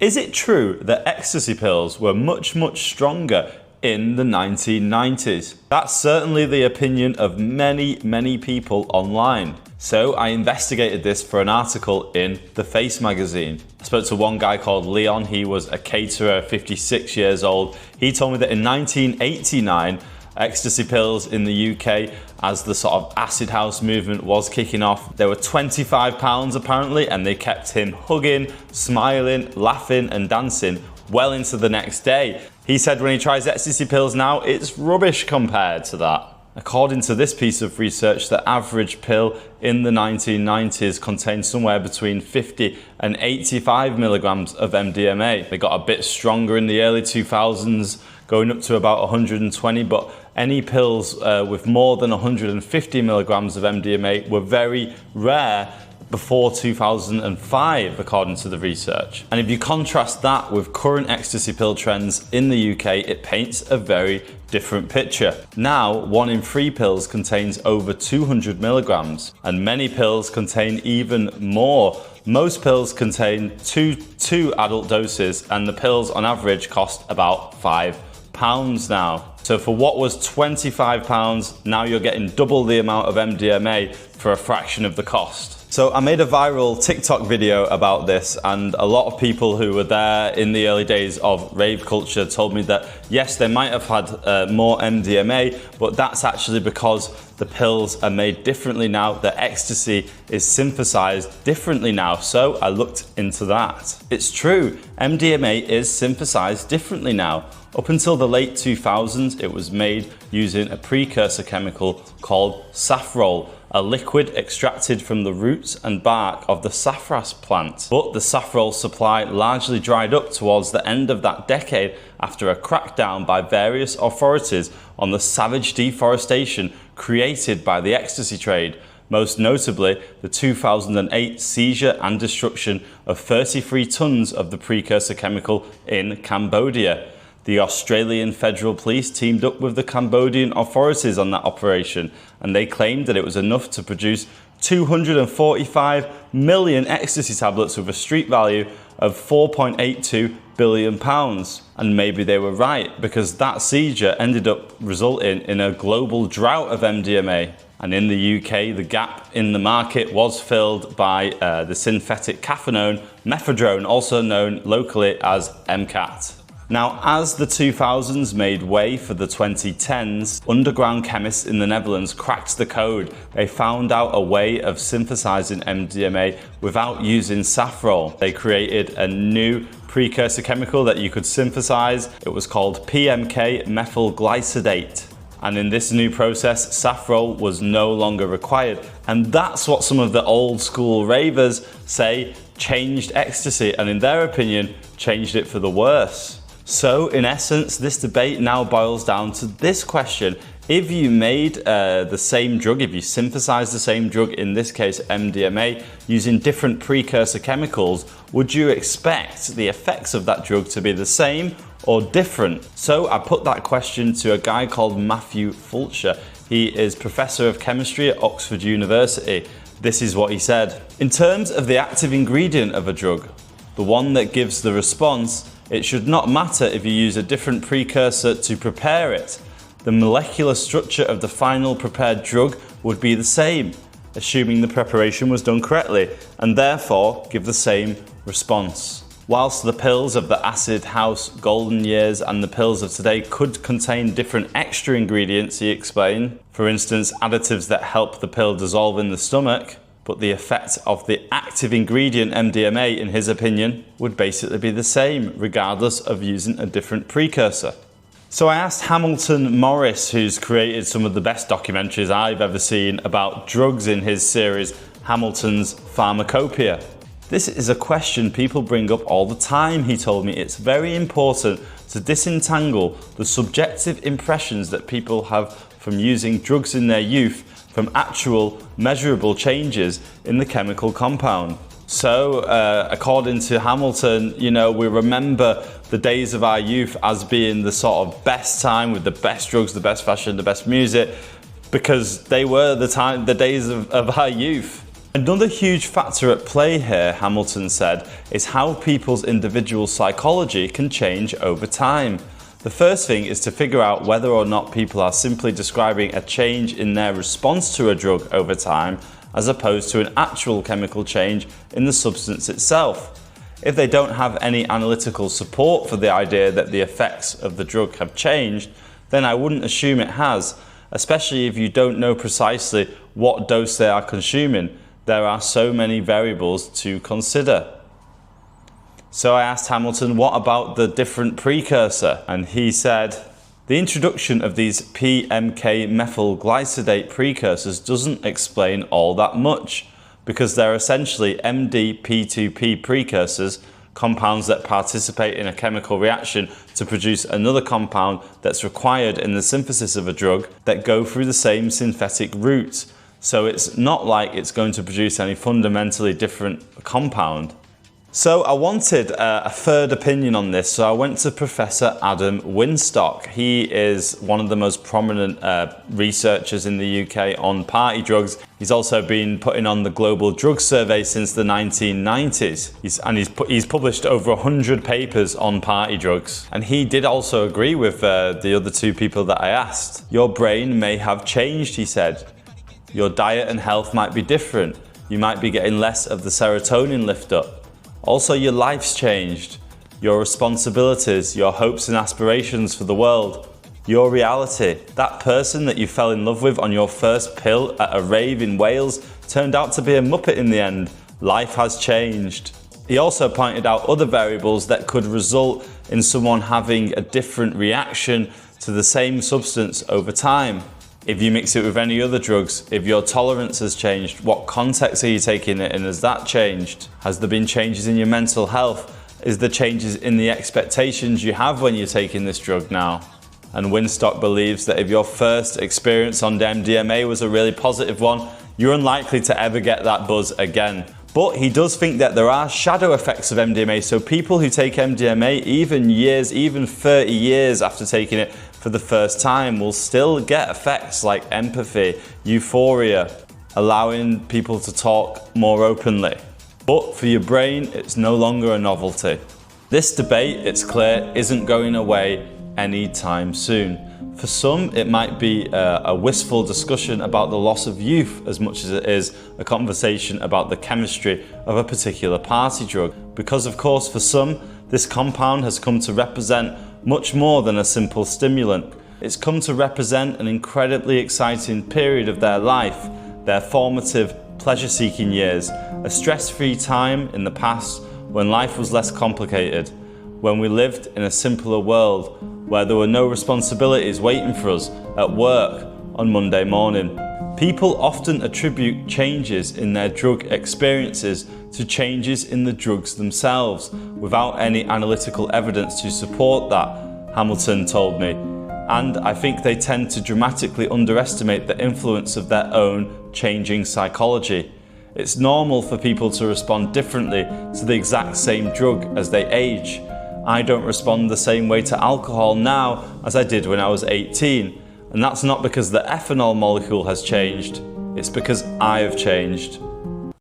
Is it true that ecstasy pills were much stronger in the 1990s? That's certainly the opinion of many people online. So I investigated this for an article in The Face magazine. I spoke to one guy called Leon. He was a caterer, 56 years old. He told me that in 1989, ecstasy pills in the UK, as the sort of acid house movement was kicking off, they were £25 apparently, and they kept him hugging, smiling, laughing and dancing well into the next day. He said when he tries ecstasy pills now, it's rubbish compared to that. According to this piece of research, the average pill in the 1990s contained somewhere between 50 and 85 milligrams of MDMA. They got a bit stronger in the early 2000s, going up to about 120, but any pills with more than 150 milligrams of MDMA were very rare before 2005, according to the research. And if you contrast that with current ecstasy pill trends in the UK, it paints a very different picture. Now, 1 in 3 pills contains over 200 milligrams, and many pills contain even more. Most pills contain two adult doses, and the pills on average cost about £5 now. So for what was £25, now you're getting double the amount of MDMA for a fraction of the cost. So I made a viral TikTok video about this, and a lot of people who were there in the early days of rave culture told me that yes, they might have had more MDMA, but that's actually because the pills are made differently now. The ecstasy is synthesized differently now. So I looked into that. It's true, MDMA is synthesized differently now. Up until the late 2000s, it was made using a precursor chemical called saffrole, a liquid extracted from the roots and bark of the saffras plant. But the saffrole supply largely dried up towards the end of that decade after a crackdown by various authorities on the savage deforestation created by the ecstasy trade, most notably the 2008 seizure and destruction of 33 tons of the precursor chemical in Cambodia. The Australian Federal Police teamed up with the Cambodian authorities on that operation, and they claimed that it was enough to produce 245 million ecstasy tablets with a street value of £4.82 billion. And maybe they were right, because that seizure ended up resulting in a global drought of MDMA. And in the UK, the gap in the market was filled by the synthetic cathinone, mephedrone, also known locally as MCAT. Now, as the 2000s made way for the 2010s, underground chemists in the Netherlands cracked the code. They found out a way of synthesizing MDMA without using saffrole. They created a new precursor chemical that you could synthesize. It was called PMK methyl glycidate. And in this new process, saffrole was no longer required. And that's what some of the old school ravers say changed ecstasy, and in their opinion, changed it for the worse. So in essence, this debate now boils down to this question. If you made the same drug, if you synthesized the same drug, in this case MDMA, using different precursor chemicals, would you expect the effects of that drug to be the same or different? So I put that question to a guy called Matthew Fuchter. He is Professor of Chemistry at Oxford University. This is what he said. In terms of the active ingredient of a drug, the one that gives the response, it should not matter if you use a different precursor to prepare it. The molecular structure of the final prepared drug would be the same, assuming the preparation was done correctly, and therefore give the same response. Whilst the pills of the acid house golden years and the pills of today could contain different extra ingredients, he explained, for instance additives that help the pill dissolve in the stomach, but the effect of the active ingredient MDMA, in his opinion, would basically be the same, regardless of using a different precursor. So I asked Hamilton Morris, who's created some of the best documentaries I've ever seen about drugs in his series, Hamilton's Pharmacopoeia. This is a question people bring up all the time, he told me. It's very important to disentangle the subjective impressions that people have from using drugs in their youth from actual measurable changes in the chemical compound. So according to Hamilton, you know, we remember the days of our youth as being the sort of best time with the best drugs, the best fashion, the best music, because they were the days of our youth. Another huge factor at play here, Hamilton said, is how people's individual psychology can change over time. The first thing is to figure out whether or not people are simply describing a change in their response to a drug over time, as opposed to an actual chemical change in the substance itself. If they don't have any analytical support for the idea that the effects of the drug have changed, then I wouldn't assume it has, especially if you don't know precisely what dose they are consuming. There are so many variables to consider. So I asked Hamilton, what about the different precursor? And he said, the introduction of these PMK methyl glycidate precursors doesn't explain all that much, because they're essentially MdP2P precursors, compounds that participate in a chemical reaction to produce another compound that's required in the synthesis of a drug that go through the same synthetic route. So it's not like it's going to produce any fundamentally different compound. So I wanted a third opinion on this, so I went to Professor Adam Winstock. He is one of the most prominent researchers in the UK on party drugs. He's also been putting on the Global Drug Survey since the 1990s. He's published over 100 papers on party drugs. And he did also agree with the other two people that I asked. Your brain may have changed, he said. Your diet and health might be different. You might be getting less of the serotonin lift up. Also, your life's changed. Your responsibilities, your hopes and aspirations for the world, your reality. That person that you fell in love with on your first pill at a rave in Wales turned out to be a muppet in the end. Life has changed. He also pointed out other variables that could result in someone having a different reaction to the same substance over time. If you mix it with any other drugs, if your tolerance has changed, what context are you taking it in? Has that changed? Has there been changes in your mental health? Is there changes in the expectations you have when you're taking this drug now? And Winstock believes that if your first experience on MDMA was a really positive one, you're unlikely to ever get that buzz again. But he does think that there are shadow effects of MDMA, so people who take MDMA even 30 years after taking it for the first time will still get effects like empathy, euphoria, allowing people to talk more openly. But for your brain, it's no longer a novelty. This debate, it's clear, isn't going away anytime soon. For some, it might be a wistful discussion about the loss of youth as much as it is a conversation about the chemistry of a particular party drug. Because of course, for some, this compound has come to represent much more than a simple stimulant. It's come to represent an incredibly exciting period of their life, their formative, pleasure-seeking years, a stress-free time in the past when life was less complicated, when we lived in a simpler world, where there were no responsibilities waiting for us at work on Monday morning. People often attribute changes in their drug experiences to changes in the drugs themselves, without any analytical evidence to support that, Hamilton told me. And I think they tend to dramatically underestimate the influence of their own changing psychology. It's normal for people to respond differently to the exact same drug as they age. I don't respond the same way to alcohol now as I did when I was 18, and that's not because the ethanol molecule has changed, it's because I have changed.